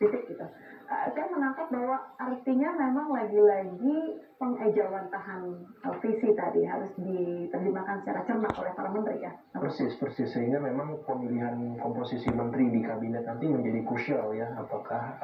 titik gitu. Saya menangkap bahwa artinya memang lagi-lagi pengejawantahan visi tadi harus diterjemahkan secara cermat oleh para menteri ya. Persis. Sehingga memang pemilihan komposisi menteri di kabinet nanti menjadi krusial ya. Apakah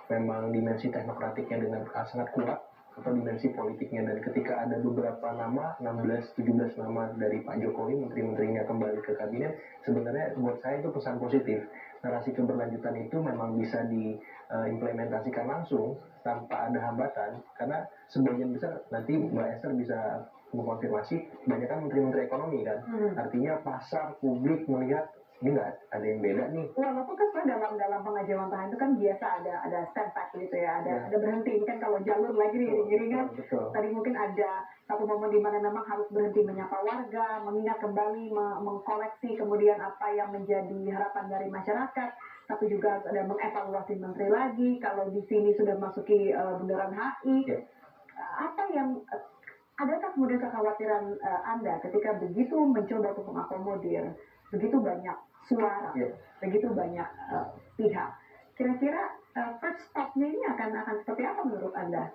memang dimensi teknokratiknya dengan sangat kuat atau dimensi politiknya, dan ketika ada beberapa nama, 16-17 nama dari Pak Jokowi, menteri-menterinya kembali ke kabinet, sebenarnya buat saya itu pesan positif. Narasi keberlanjutan itu memang bisa diimplementasikan langsung tanpa ada hambatan, karena sebagian besar nanti Mbak Esther bisa mengkonfirmasi, banyak kan menteri-menteri ekonomi kan, artinya pasar publik melihat ini nggak ada yang beda nih. Walaupun kan sebenarnya dalam pengajawantahan itu kan biasa ada stand back gitu ya, ada berhenti. Ini kan kalau jalur lagi nih kan, tadi mungkin ada satu momen di mana memang harus berhenti menyapa warga, mengingat kembali, mengkoleksi kemudian apa yang menjadi harapan dari masyarakat, tapi juga ada mengevaluasi menteri lagi. Kalau di sini sudah masuki bundaran HI, apa yang adakah kemudian kekhawatiran Anda ketika begitu mencoba untuk mengakomodir begitu banyak suara, begitu banyak pihak? Kira-kira first stop-nya ini akan seperti apa menurut Anda,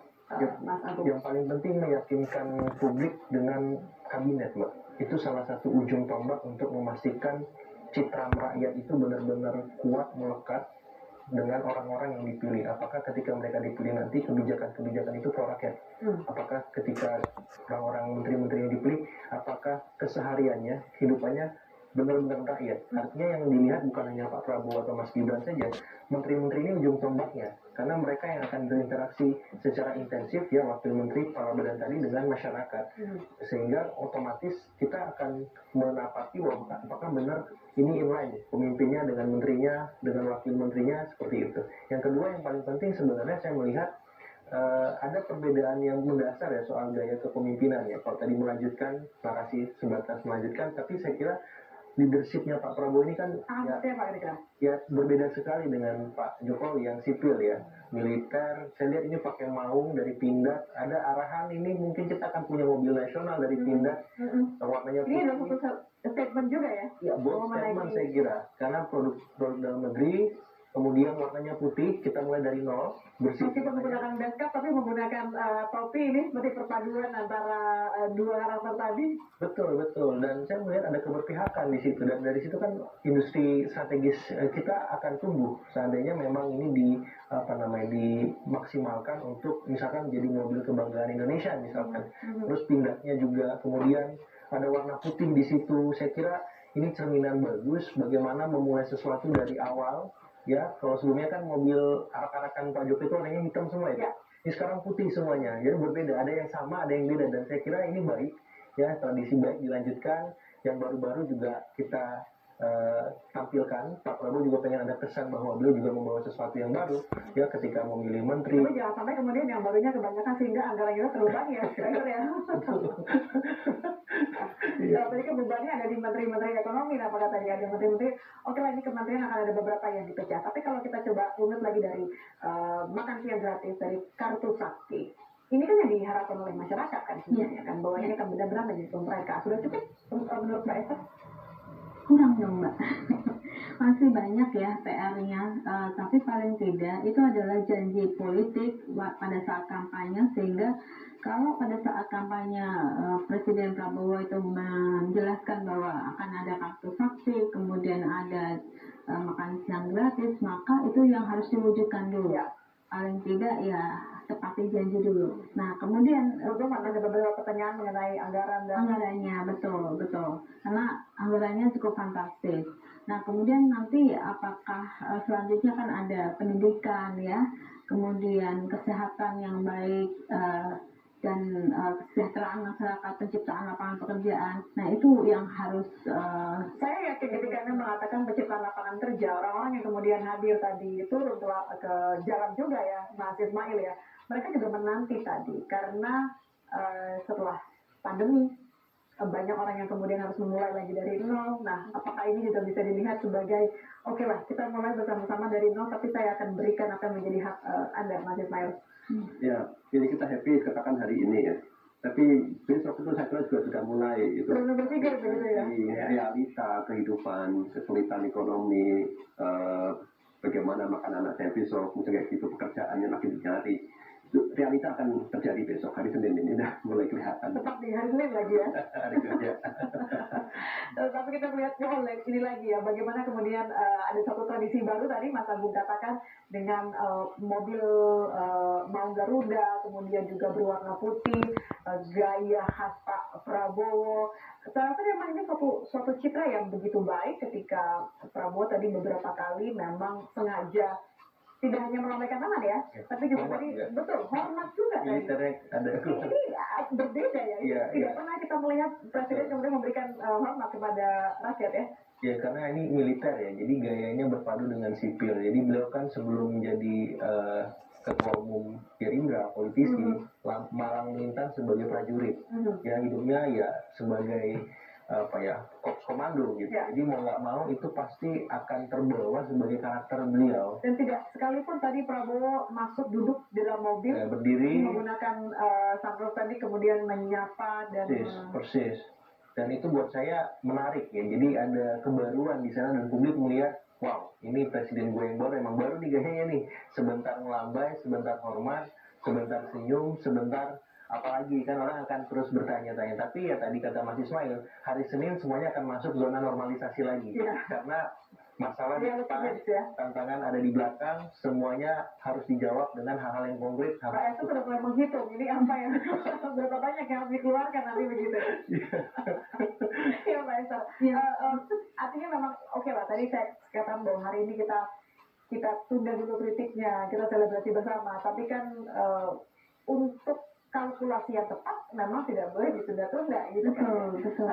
Mas Agung? Yang paling penting meyakinkan publik dengan kabinet, Mbak. Itu salah satu ujung tombak untuk memastikan citra rakyat itu benar-benar kuat melekat dengan orang-orang yang dipilih. Apakah ketika mereka dipilih nanti kebijakan-kebijakan itu pro rakyat? Apakah ketika orang-orang menteri-menteri yang dipilih, apakah kesehariannya, hidupannya benar-benar rakyat? Artinya yang dilihat bukan hanya Pak Prabowo atau Mas Gibran saja. Menteri-menteri ini ujung tombaknya, karena mereka yang akan berinteraksi secara intensif ya, wakil menteri, para badan tadi dengan masyarakat. Sehingga otomatis kita akan menapati bahwa apakah benar ini inline pemimpinnya dengan menterinya, dengan wakil menterinya, seperti itu. Yang kedua yang paling penting sebenarnya saya melihat ada perbedaan yang mendasar ya soal gaya kepemimpinan ya. Kalau tadi melanjutkan narasi sebatas melanjutkan, tapi saya kira leadershipnya Pak Prabowo ini kan ya berbeda sekali dengan Pak Jokowi yang sipil ya, militer. Saya lihat ini pakai maung dari Pindad, ada arahan ini mungkin kita akan punya mobil nasional dari Pindad, warnanya putih. Ini adalah satu statement juga ya? Ya, bold statement saya kira, karena produk dalam negeri, kemudian warnanya putih, kita mulai dari nol, bersih. Meskipun menggunakan beskap, tapi menggunakan topi ini seperti perpaduan antara dua karakter tadi. Betul. Dan saya melihat ada keberpihakan di situ. Dan dari situ kan industri strategis kita akan tumbuh. Seandainya memang ini dimaksimalkan untuk misalkan jadi mobil kebanggaan Indonesia misalkan. Terus Pindadnya juga kemudian ada warna putih di situ. Saya kira ini cerminan bagus bagaimana memulai sesuatu dari awal. Ya, kalau sebelumnya kan mobil arak-arakan Pak Jokowi itu warnanya hitam semua ya. Ini sekarang putih semuanya. Jadi berbeda, ada yang sama, ada yang beda, dan saya kira ini baik ya, tradisi baik dilanjutkan. Yang baru-baru juga kita tampilkan. Pak Prabowo juga pengen ada kesan bahwa beliau juga membawa sesuatu yang baru ya ketika memilih menteri. Tapi jangan sampai kemudian yang barunya kebanyakan sehingga anggaran kita terlalu banyak ya. Tadi kan bebannya ada di menteri-menteri ekonomi, nah pada tadi ada menteri-menteri, oke lah ini kementerian akan ada beberapa yang dipecah. Tapi kalau kita coba runut lagi dari makan siang gratis, dari kartu sakti, ini kan yang diharapkan oleh masyarakat kan sebenarnya kan, bahwa ini akan benar-benar menjadi mereka. Sudah cukup menurut Mbak Esther? Kurang dong Mbak. Masih banyak ya PR-nya, tapi paling tidak itu adalah janji politik pada saat kampanye, sehingga kalau pada saat kampanye Presiden Prabowo itu menjelaskan bahwa akan ada kartu sakti, kemudian ada makan siang gratis, maka itu yang harus diwujudkan dulu. Paling tidak ya tepati janji dulu. Nah kemudian ada beberapa pertanyaan mengenai anggarannya, betul. Karena anggarannya cukup fantastis. Nah kemudian nanti apakah selanjutnya kan ada pendidikan ya, kemudian kesehatan yang baik dan kesejahteraan masyarakat, penciptaan lapangan pekerjaan. Nah itu yang harus saya yakin ketika Anda mengatakan penciptaan lapangan kerja, orang-orang yang kemudian hadir tadi turun ke jalan juga ya, Mas Ismail ya, mereka juga menanti tadi karena setelah pandemi banyak orang yang kemudian harus memulai lagi dari nol. Nah, apakah ini juga bisa dilihat sebagai oke lah, kita mulai bersama-sama dari nol, tapi saya akan berikan apa yang menjadi hak Anda, Mas Ismail. Ya, jadi kita happy katakan hari ini ya. Tapi besok itu saya kira juga sudah mulai itu. Berpikir begitu ya. Realita kehidupan, kesulitan ekonomi, bagaimana bagaimana makan anak saya besok, misalnya kayak gitu, pekerjaannya makin dicari. Itu realita akan terjadi besok hari Senin ini, udah mulai kelihatan. Tepat di hari Senin lagi ya. Hari kerja. Tapi kita melihat ini lagi ya, bagaimana kemudian ada satu tradisi baru tadi Mas Agung katakan dengan mobil Maung Garuda, kemudian juga berwarna putih, gaya khas Pak Prabowo. Saya rasa memang ini suatu citra yang begitu baik ketika Prabowo tadi beberapa kali memang sengaja tidak hanya melambaikan tangan ya, tapi juga hormat, tadi ya. betul hormat juga tadi. Militernya ada. Ini berbeda ya. Iya, Tidak iya. pernah kita melihat presiden kemudian memberikan hormat kepada rakyat ya. Ya karena ini militer ya, jadi gayanya berpadu dengan sipil. Jadi beliau kan sebelum menjadi ketua umum Gerindra, politisi, malang melintang sebagai prajurit. Ya hidupnya ya sebagai korps komando gitu. Ya. Jadi mau nggak mau itu pasti akan terbawa sebagai karakter beliau. Dan tidak sekalipun tadi Prabowo masuk duduk dalam mobil, Ya, berdiri, menggunakan sunroof tadi kemudian menyapa dan persis. Dan itu buat saya menarik ya. Jadi ada kebaruan di sana dan publik melihat, wow, ini presiden gue yang baru, emang baru nih gayanya nih. Sebentar melambai, sebentar hormat, sebentar senyum, sebentar apalagi kan orang akan terus bertanya-tanya. Tapi ya tadi kata Mas Ismail, hari Senin semuanya akan masuk zona normalisasi lagi. Ya. Karena masalah di Dia depan, lebih ya. tantangan ada di belakang, semuanya harus dijawab dengan hal-hal yang konkret. Pak Esu sudah mulai menghitung ini apa yang berapa banyak yang harus dikeluarkan nanti begitu. Iya Pak Esu. Artinya memang oke lah. Tadi saya katakan bahwa hari ini kita tunda dulu kritiknya, kita selebrasi bersama. Tapi kan untuk kalkulasi yang tepat memang tidak boleh ditunda-tunda gitu kan. Betul.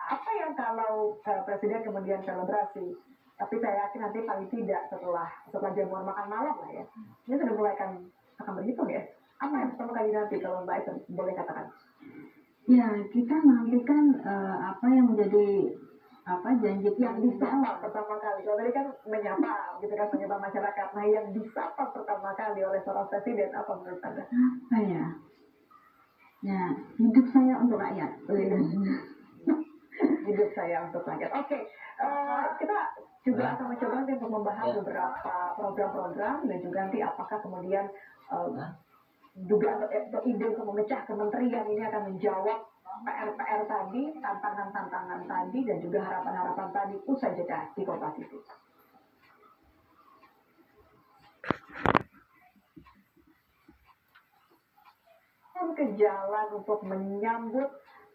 Apa yang kalau presiden kemudian selebrasi? Tapi saya yakin nanti paling tidak setelah jamuan makan malam lah ya. Ini sudah mulai akan berhitung ya. Apa yang pertama kali nanti kalau Mbak Esen boleh katakan? Ya, kita nantikan apa yang menjadi janji Yang disapa pertama kali. Kalau tadi kan menyapa, gitu kan menyapa masyarakat. Nah, yang disapa pertama kali oleh seorang presiden apa menurut Anda? Apa ya? Ya, hidup saya untuk rakyat. Hidup saya untuk rakyat. Oke, kita juga akan mencoba nanti untuk membahas beberapa program-program dan juga nanti apakah kemudian dugaan atau ide untuk memecah kementerian ini akan menjawab PR-PR tadi, tantangan-tantangan tadi dan juga harapan-harapan tadi usai jeda di Kompas TV. Ke jalan untuk menyambut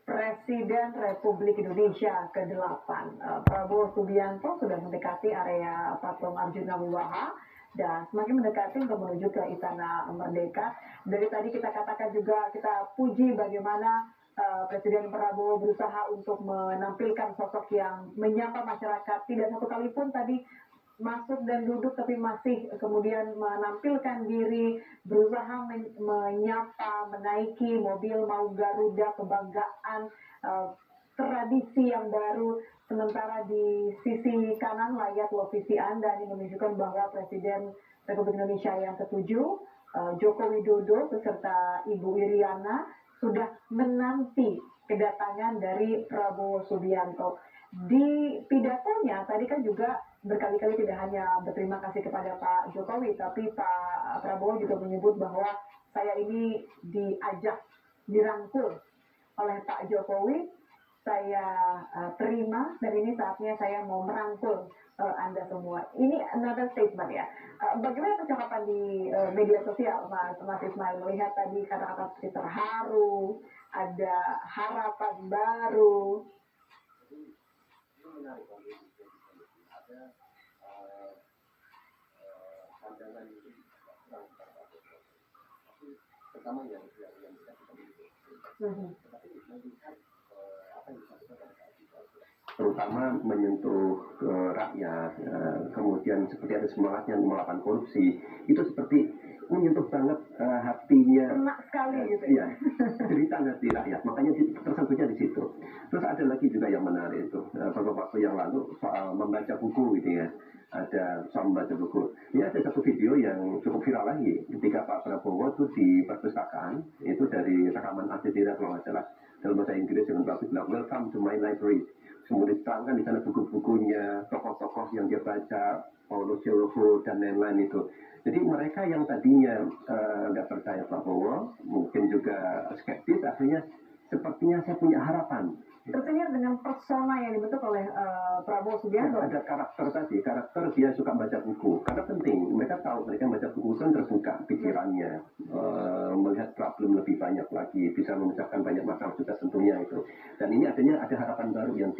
Presiden Republik Indonesia ke-8 Prabowo Subianto sudah mendekati area Patung Arjuna Wiwaha dan semakin mendekati untuk menuju ke Istana Merdeka. Dari tadi kita katakan juga, kita puji bagaimana Presiden Prabowo berusaha untuk menampilkan sosok yang menyapa masyarakat. Tidak satu kali pun tadi masuk dan duduk, tapi masih kemudian menampilkan diri, berusaha menyapa, menaiki mobil Maung Garuda, kebanggaan, tradisi yang baru. Sementara di sisi kanan layar televisi Anda ini menunjukkan bahwa Presiden Republik Indonesia yang ke-7, Joko Widodo beserta Ibu Iriana sudah menanti kedatangan dari Prabowo Subianto. Di pidatonya tadi kan juga berkali-kali tidak hanya berterima kasih kepada Pak Jokowi, tapi Pak Prabowo juga menyebut bahwa saya ini diajak, dirangkul oleh Pak Jokowi, saya terima dan ini saatnya saya mau merangkul Anda semua. Ini another statement ya. Bagaimana percakapan di media sosial, Mas Ismail, melihat tadi kata-kata seperti terharu, ada harapan baru. Menarik ada pandangan pertama yang bisa kita melihat apa yang terutama menyentuh rakyat, kemudian seperti ada semangatnya melawan korupsi, itu seperti menyentuh banget hatinya. Enak sekali gitu ya. Cerita hati rakyat, makanya tersentuhnya di situ. Terus ada lagi juga yang menarik itu, beberapa waktu yang lalu soal membaca buku gitu ya. Ada soal membaca buku. Ini ada satu video yang cukup viral lagi, ketika Pak Prabowo itu di perpustakaan, itu dari rekaman ACDR kalau nggak salah, dalam bahasa Inggris dengan topik bilang, "Welcome to my library." kemudian diterangkan di sana buku-bukunya, tokoh-tokoh yang dia baca, Paulo Coelho dan lain-lain itu. Jadi mereka yang tadinya nggak percaya Prabowo, mungkin juga skeptis, akhirnya sepertinya saya punya harapan. Tersier dengan persona yang dibentuk oleh Prabowo Subianto. Ada karakter tadi, karakter dia suka baca buku. Karena penting, mereka tahu mereka baca buku kan terbuka pikirannya, melihat problem lebih banyak lagi, bisa memecahkan banyak masalah juga tentunya itu. Dan ini adanya ada harapan baru yang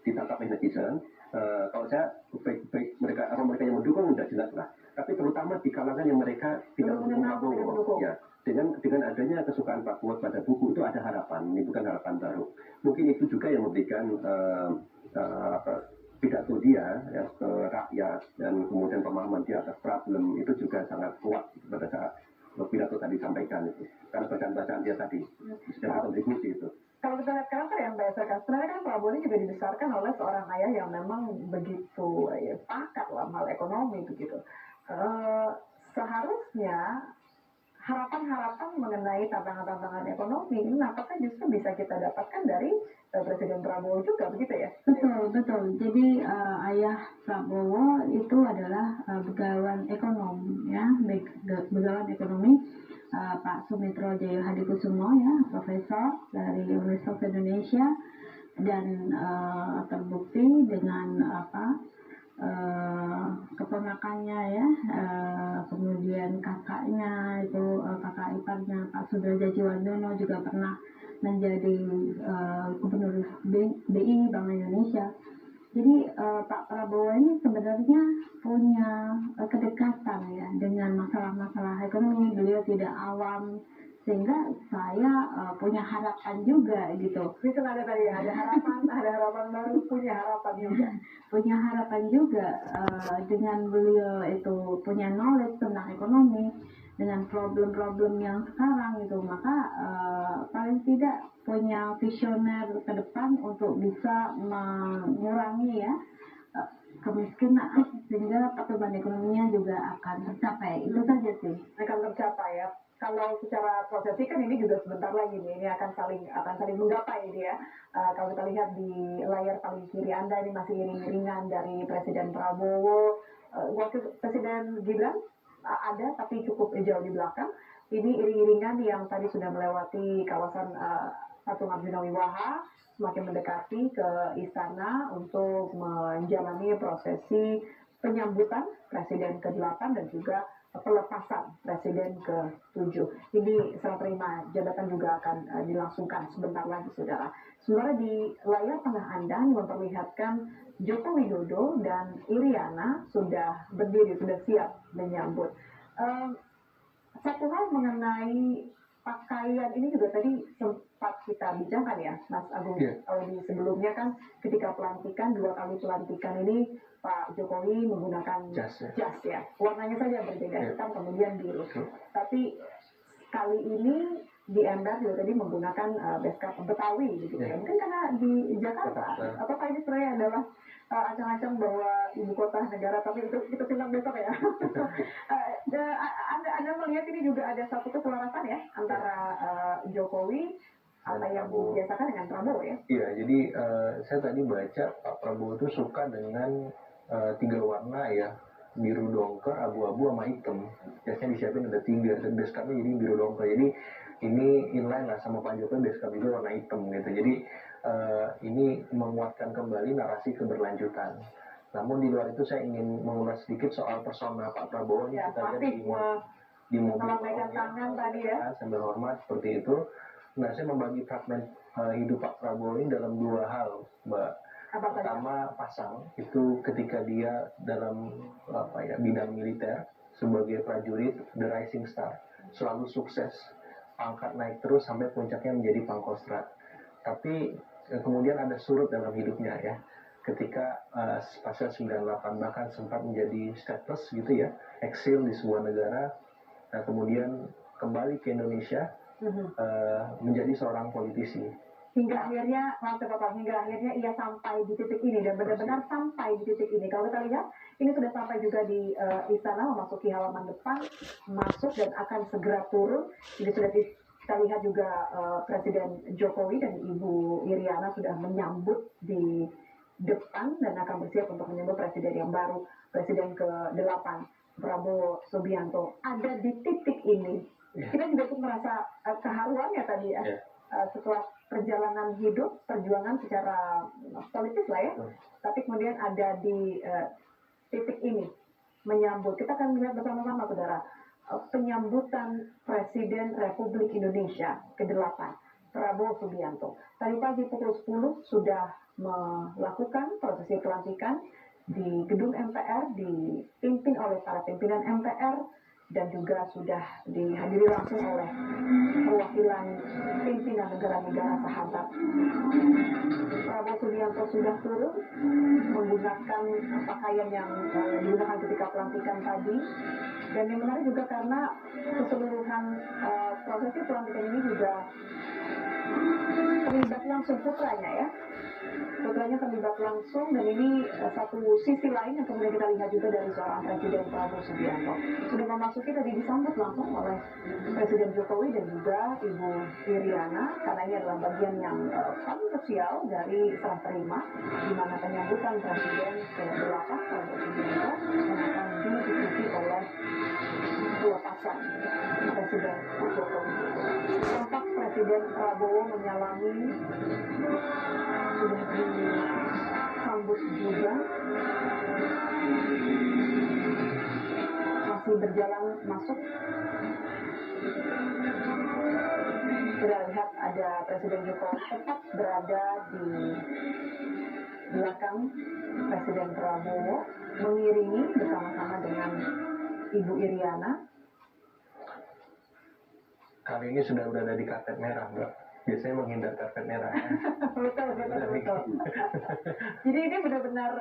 ditangkap oleh netizen. Kalau saya baik mereka yang mendukung sudah jelas lah. Tapi terutama di kalangan yang mereka tidak mendukung Prabowo, ya. Dengan adanya kesukaan Pak Prabowo pada buku itu ada harapan, ini bukan harapan baru. Mungkin itu juga yang memberikan pidato dia ya, ke rakyat dan kemudian pemahaman dia atas problem itu juga sangat kuat pada saat pidato tadi disampaikan itu. Karena bacaan-bacaan dia tadi secara kontribusi itu. Kalau kita lihat karakter yang berdasarkan, sebenarnya kan Prabowo ini juga dibesarkan oleh seorang ayah yang memang begitu pakat dalam hal ekonomi begitu. Seharusnya harapan-harapan mengenai tantangan-tantangan ekonomi ini apakah justru bisa kita dapatkan dari Presiden Prabowo juga begitu ya? Betul. Jadi ayah Prabowo itu adalah begawan ekonomi ya, begawan ekonomi Pak Sumitro Jaya Hadikusumo ya, profesor dari Universitas Indonesia, dan terbukti dengan keponakannya ya, kemudian kakaknya itu kakak iparnya Pak Sudrajat Djiwandono juga pernah menjadi gubernur BI Bank Indonesia. Jadi Pak Prabowo ini sebenarnya punya kedekatan ya dengan masalah-masalah ekonomi. Beliau tidak awam, sehingga saya punya harapan juga gitu. Itu ada tadi ada harapan baru, punya harapan juga. Punya harapan juga dengan beliau itu punya knowledge tentang ekonomi, dengan problem-problem yang sekarang gitu, maka paling tidak punya visioner ke depan untuk bisa mengurangi ya kemiskinan, sehingga pertumbuhan ekonominya juga akan tercapai. Itu saja sih. Akan tercapai ya. Kalau secara prosesi kan ini juga sebentar lagi nih, ini akan saling menggapai ini ya. Kalau kita lihat di layar paling kiri Anda ini masih iring-iringan dari Presiden Prabowo, Wakil Presiden Gibran ada tapi cukup jauh di belakang. Ini iring-iringan yang tadi sudah melewati kawasan Patung Arjuna Wiwaha, semakin mendekati ke istana untuk menjalani prosesi penyambutan Presiden ke-8 dan juga pelepasan Presiden ke-7. Ini serah terima jabatan juga akan dilangsungkan sebentar lagi, saudara. Sebenarnya di layar tengah Anda memperlihatkan Joko Widodo dan Iriana sudah berdiri, sudah siap menyambut. Satu hal mengenai pakaian ini juga tadi sempat kita bincangkan ya, Mas Agung. Kalau di sebelumnya kan ketika pelantikan, 2 kali pelantikan ini Pak Jokowi menggunakan jas ya. Warnanya saja berbeda, hitam kemudian biru. Tapi kali ini di ember juga tadi menggunakan beskap Betawi gitu ya. Mungkin karena di Jakarta, apakah ini sebenarnya adalah ancang-ancang bahwa ibu kota negara, tapi itu kita simak besok ya. Anda melihat ini juga ada satu keselarasan ya antara Jokowi apa yang dibiasakan dengan Prabowo ya? Iya, jadi saya tadi baca Pak Prabowo itu suka dengan 3 warna ya, biru dongker, abu-abu, sama hitam. Jasnya disiapin ada 3, dan beskapnya jadi biru dongker. Jadi ini inline lah sama Pak Jokowi, beskap juga warna hitam gitu. Jadi ini menguatkan kembali narasi keberlanjutan. Namun di luar itu saya ingin mengulas sedikit soal persona Pak Prabowo. Ini kita lihat di mobil tangan tadi ya, sambil hormat seperti itu. Nah, saya membagi fragmen hidup Pak Prabowo ini dalam 2 hal, Mbak. Pertama, pasang itu ketika dia dalam bidang militer sebagai prajurit, the rising star, selalu sukses, pangkat naik terus sampai puncaknya menjadi Pangkostrat. Tapi kemudian ada surut dalam hidupnya ya, ketika pasca 98 bahkan sempat menjadi stateless gitu ya, eksil di sebuah negara. Nah, kemudian kembali ke Indonesia menjadi seorang politisi. Hingga akhirnya ia sampai di titik ini dan benar-benar sampai di titik ini. Kalau kita lihat, ini sudah sampai juga di istana, memasuki halaman depan, masuk dan akan segera turun. Ini sudah kita lihat juga Presiden Jokowi dan Ibu Iriana sudah menyambut di depan dan akan bersiap untuk menyambut presiden yang baru, presiden ke-8 Prabowo Subianto. Ada di titik ini, kita juga tuh merasa keharuannya tadi ya, setelah perjalanan hidup, perjuangan secara politis lah ya, tapi kemudian ada di titik ini menyambut. Kita akan melihat bersama-sama saudara penyambutan Presiden Republik Indonesia ke-8 Prabowo Subianto. Tadi pagi pukul 10 sudah melakukan prosesi pelantikan di gedung MPR, dipimpin oleh para pimpinan MPR dan juga sudah dihadiri langsung oleh perwakilan pimpinan negara-negara sahabat. Prabowo Subianto sudah turun menggunakan pakaian yang digunakan ketika pelantikan tadi. Dan yang menarik juga karena keseluruhan prosesi pelantikan ini juga terlibat langsung putranya ya. Putranya terlibat langsung, dan ini satu sisi lain yang kemudian kita lihat juga dari seorang Presiden Prabowo Subianto. Sudah memasuki tadi disambut langsung oleh Presiden Jokowi dan juga Ibu Iriana, karena ini adalah bagian yang paling krusial dari serah terima, di mana penyambutan Presiden ke-8 Prabowo Subianto yang akan diikuti oleh dua pasang Presiden Jokowi. Tampak Presiden Prabowo menyalami, sudah disambut juga, masih berjalan masuk. Sudah lihat ada Presiden Jokowi tepat berada di belakang Presiden Prabowo, mengiringi bersama-sama dengan Ibu Iriana. Kali ini sudah berada di karpet merah, Mbak. Biasanya menghindar karpet merah. betul. Jadi ini benar-benar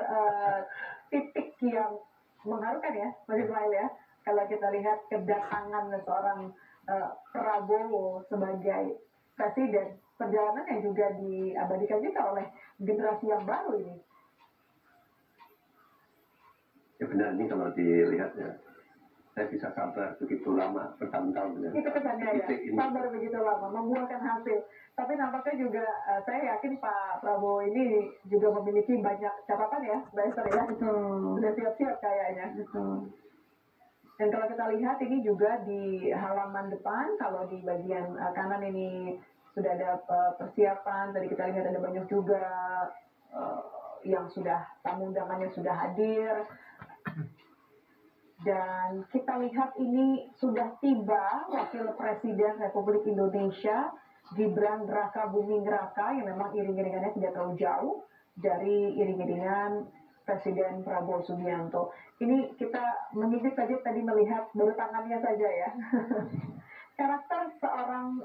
titik yang mengharukan ya, Mas Ismail ya. Kalau kita lihat kedatangan seorang Prabowo sebagai presiden, perjalanan yang juga diabadikan juga oleh generasi yang baru ini. Ya benar, ini kalau dilihat ya, saya bisa sabar begitu lama, bertahun-tahun. Ya. Itu kesannya ya, sabar begitu lama, membuahkan hasil. Tapi nampaknya juga saya yakin Pak Prabowo ini juga memiliki banyak catatan ya, Mbak Esther ya. Sudah siap-siap kayaknya. Dan kalau kita lihat ini juga di halaman depan, kalau di bagian kanan ini sudah ada persiapan. Tadi kita lihat ada banyak juga yang sudah, tamu undangannya sudah hadir. Dan kita lihat ini sudah tiba Wakil Presiden Republik Indonesia Gibran Raka-Buming Raka, yang memang iring-iringannya tidak terlalu jauh dari iring-iringan Presiden Prabowo Subianto. Ini kita menyibik saja tadi melihat baru tangannya saja ya. Karakter seorang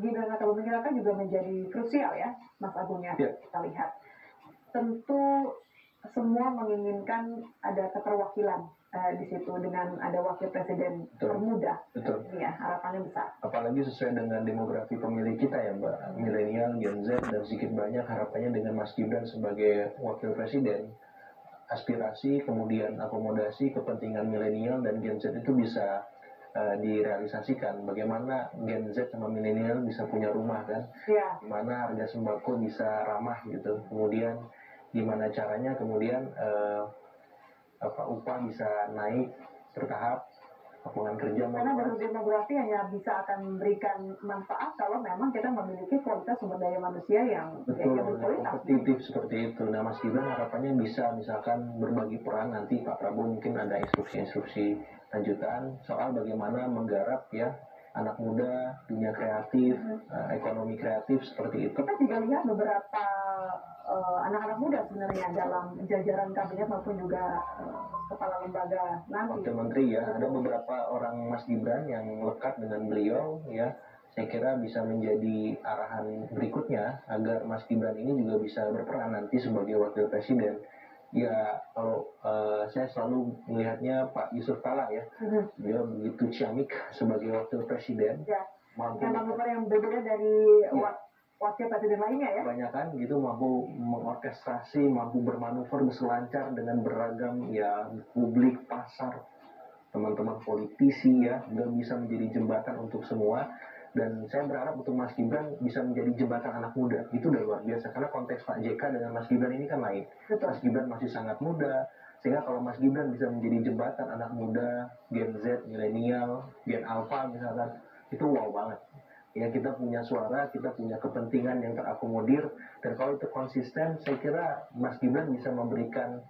Gibran Raka-Buming Raka juga menjadi krusial ya, Mas Agung ya. Kita lihat. Tentu semua menginginkan ada keterwakilan di situ dengan ada wakil presiden termuda. Betul. Ya, harapannya besar. Apalagi sesuai dengan demografi pemilih kita ya, Mbak, milenial, Gen Z, dan sedikit banyak harapannya dengan Mas Gibran sebagai wakil presiden. Aspirasi, kemudian akomodasi kepentingan milenial dan Gen Z itu bisa direalisasikan. Bagaimana Gen Z sama milenial bisa punya rumah kan? Ya. Gimana harga sembako bisa ramah gitu. Kemudian gimana caranya kemudian upah bisa naik bertahap, lapangan kerja karena baru demografi hanya bisa akan memberikan manfaat kalau memang kita memiliki kualitas sumber daya manusia yang kompetitif seperti itu. Nah, Mas Gibran harapannya bisa misalkan berbagi peran, nanti Pak Prabowo mungkin ada instruksi-instruksi lanjutan soal bagaimana menggarap ya anak muda, dunia kreatif, ekonomi kreatif seperti itu. Kita juga lihat beberapa anak-anak muda sebenarnya dalam jajaran kabinet maupun juga kepala lembaga nanti. Wakil Menteri ya, ada beberapa orang Mas Gibran yang lekat dengan beliau ya. Saya kira bisa menjadi arahan berikutnya agar Mas Gibran ini juga bisa berperan nanti sebagai wakil presiden. Ya, kalau saya selalu melihatnya Pak Yusuf Kala ya, beliau begitu ciamik sebagai wakil presiden. Ya, dengan manuver yang berbeda dari wakil presiden lainnya ya. Kebanyakan gitu mampu mengorkestrasi, mampu bermanuver berselancar dengan beragam ya publik, pasar, teman-teman politisi ya, beliau bisa menjadi jembatan untuk semua. Dan saya berharap untuk Mas Gibran bisa menjadi jembatan anak muda. Itu udah luar biasa, karena konteks Pak JK dengan Mas Gibran ini kan lain. Mas Gibran masih sangat muda, sehingga kalau Mas Gibran bisa menjadi jembatan anak muda, Gen Z, milenial, Gen Alpha misalkan, itu wow banget. Ya, kita punya suara, kita punya kepentingan yang terakomodir, dan kalau itu konsisten, saya kira Mas Gibran bisa memberikan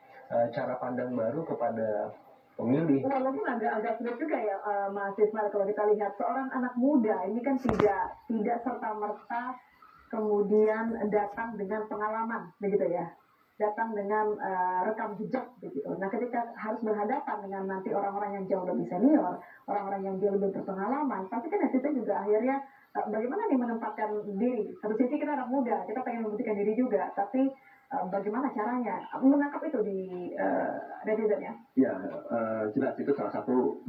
cara pandang baru kepada pemilih. Walaupun agak sulit juga ya, Mas Ismail, kalau kita lihat seorang anak muda ini kan tidak serta merta kemudian datang dengan pengalaman, begitu ya, datang dengan rekam jejak begitu. Nah, ketika harus berhadapan dengan nanti orang-orang yang jauh lebih senior, orang-orang yang jauh lebih berpengalaman, pasti kan itu juga akhirnya bagaimana nih menempatkan diri. Satu sisi kita anak muda, kita pengen membuktikan diri juga, tapi bagaimana caranya menangkap itu di netizen ya? Ya, jelas itu salah satu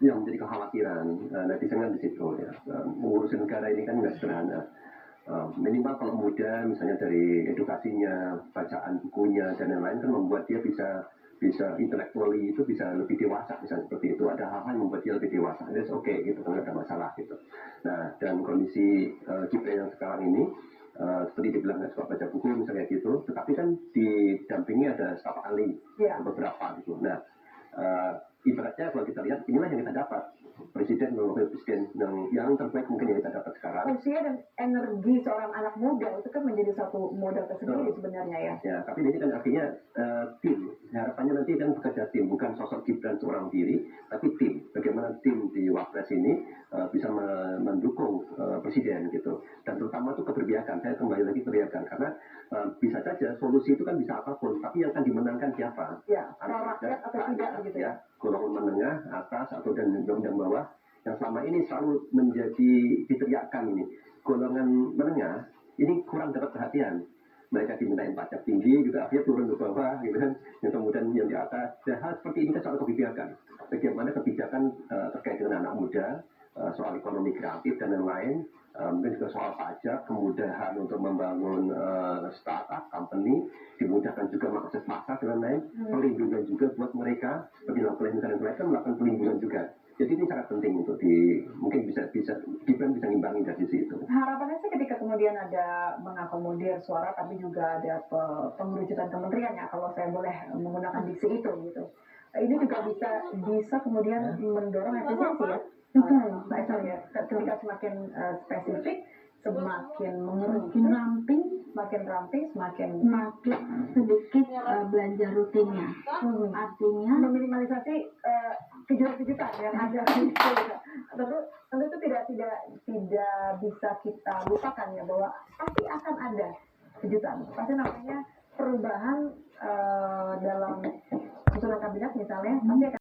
yang menjadi kekhawatiran netizen kan di situ ya. Mengurusi negara ini kan nggak sederhana. Minimal kalau muda, misalnya dari edukasinya, bacaan bukunya dan lain-lain kan membuat dia bisa intellectually itu bisa lebih dewasa, misalnya seperti itu. Ada hal-hal yang membuat dia lebih dewasa. That's okay gitu, nggak ada masalah gitu. Nah, dan kondisi Gibran yang sekarang ini seperti dibilang nggak suka baca buku misalnya gitu, tetapi kan didampingi ada staf ahli beberapa gitu. Nah, ibaratnya kalau kita lihat inilah yang kita dapat, presiden dan wakil presiden yang terbaik mungkin yang kita dapat sekarang. Usia dan energi seorang anak muda itu kan menjadi satu modal tersendiri sebenarnya ya. Ya, tapi ini kan artinya tim. Harapannya nanti kan bekerja tim, bukan sosok Gibran seorang diri, tapi tim. Bagaimana tim di Wapres ini bisa mendukung presiden gitu. Dan terutama itu keberpihakan. Saya kembali lagi keberpihakan karena bisa saja solusi itu kan bisa apapun, tapi yang akan dimenangkan siapa? Ya, rakyat atau tidak begitu ya. Golongan menengah, atas atau dan bawah yang selama ini selalu menjadi diteriakkan ini. Golongan menengah ini kurang dapat perhatian. Mereka dimintain pajak tinggi, juga akhirnya turun ke bawah, gitu kan. Yang kemudian yang di atas. Dan hal seperti ini kan soal kebijakan. Bagaimana kebijakan terkait dengan anak muda, soal ekonomi kreatif dan lain-lain, mungkin juga soal pajak, kemudahan untuk membangun startup, company, dimudahkan juga mengakses pasar dan lain-lain, perlindungan juga buat mereka, seperti perlindungan mereka melakukan perlindungan juga. Jadi ini sangat penting untuk mungkin bisa Gibran bisa ngimbangi dari situ. Harapannya sih ketika kemudian ada mengakomodir suara, tapi juga ada pengerucutan kementerian ya, kalau saya boleh menggunakan diksi itu gitu. Ini juga bisa kemudian mendorong efisiensi ya. Mbak Esa ya, ketika semakin spesifik, semakin makin ramping, semakin sedikit belanja rutinnya. Artinya meminimalisasi kejutan-kejutan yang ada di situ. Tentu itu tidak bisa kita lupakan ya, bahwa pasti akan ada kejutan. Pasti namanya perubahan dalam susunan kabinet misalnya, pasti akan